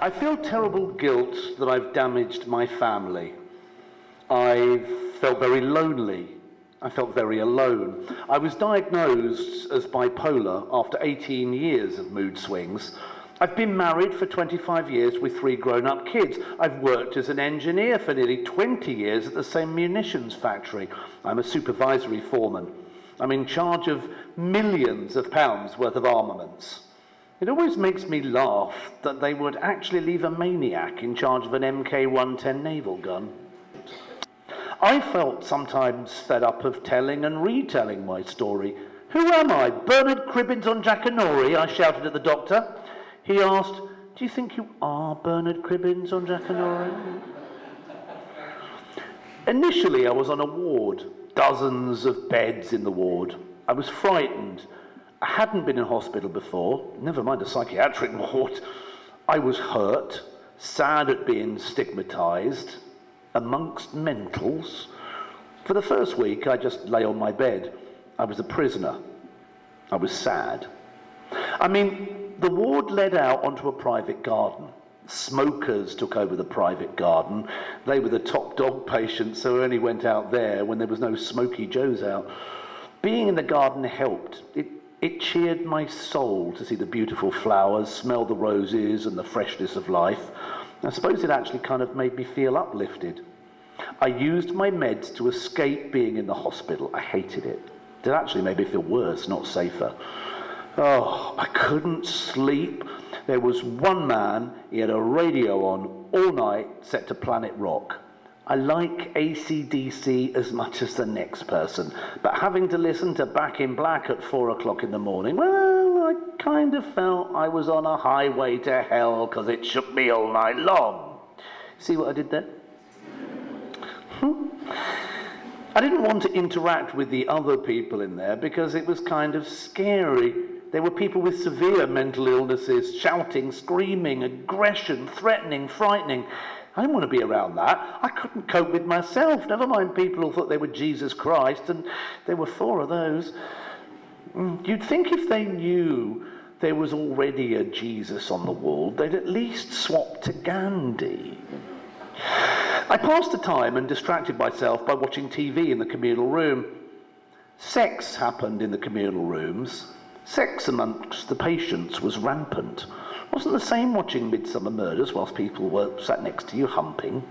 I feel terrible guilt that I've damaged my family. I felt very lonely. I felt very alone. I was diagnosed as bipolar after 18 years of mood swings. I've been married for 25 years with 3 grown-up kids. I've worked as an engineer for nearly 20 years at the same munitions factory. I'm a supervisory foreman. I'm in charge of millions of pounds worth of armaments. It always makes me laugh that they would actually leave a maniac in charge of an Mk-110 naval gun. I felt sometimes fed up of telling and retelling my story. Who am I? Bernard Cribbins on Jackanory? I shouted at the doctor. He asked, do you think you are Bernard Cribbins on Jackanory? Initially, I was on a ward, dozens of beds in the ward. I was frightened. I hadn't been in hospital before, never mind a psychiatric ward. I was hurt, sad at being stigmatised, amongst mentals. For the first week, I just lay on my bed. I was a prisoner. I was sad. I mean, the ward led out onto a private garden. Smokers took over the private garden. They were the top dog patients, so only went out there when there was no Smoky Joes out. Being in the garden helped. It cheered my soul to see the beautiful flowers, smell the roses and the freshness of life. I suppose it actually kind of made me feel uplifted. I used my meds to escape being in the hospital. I hated it. It actually made me feel worse, not safer. Oh, I couldn't sleep. There was one man, he had a radio on all night set to Planet Rock. I like AC/DC as much as the next person, but having to listen to Back in Black at 4 o'clock in the morning, well, I kind of felt I was on a highway to hell because it shook me all night long. See what I did there? I didn't want to interact with the other people in there because it was kind of scary. There were people with severe mental illnesses, shouting, screaming, aggression, threatening, frightening. I didn't want to be around that. I couldn't cope with myself, never mind people who thought they were Jesus Christ, and there were 4 of those. You'd think if they knew there was already a Jesus on the wall, they'd at least swap to Gandhi. I passed the time and distracted myself by watching TV in the communal room. Sex happened in the communal rooms. Sex amongst the patients was rampant. Wasn't the same watching Midsummer Murders whilst people were sat next to you humping.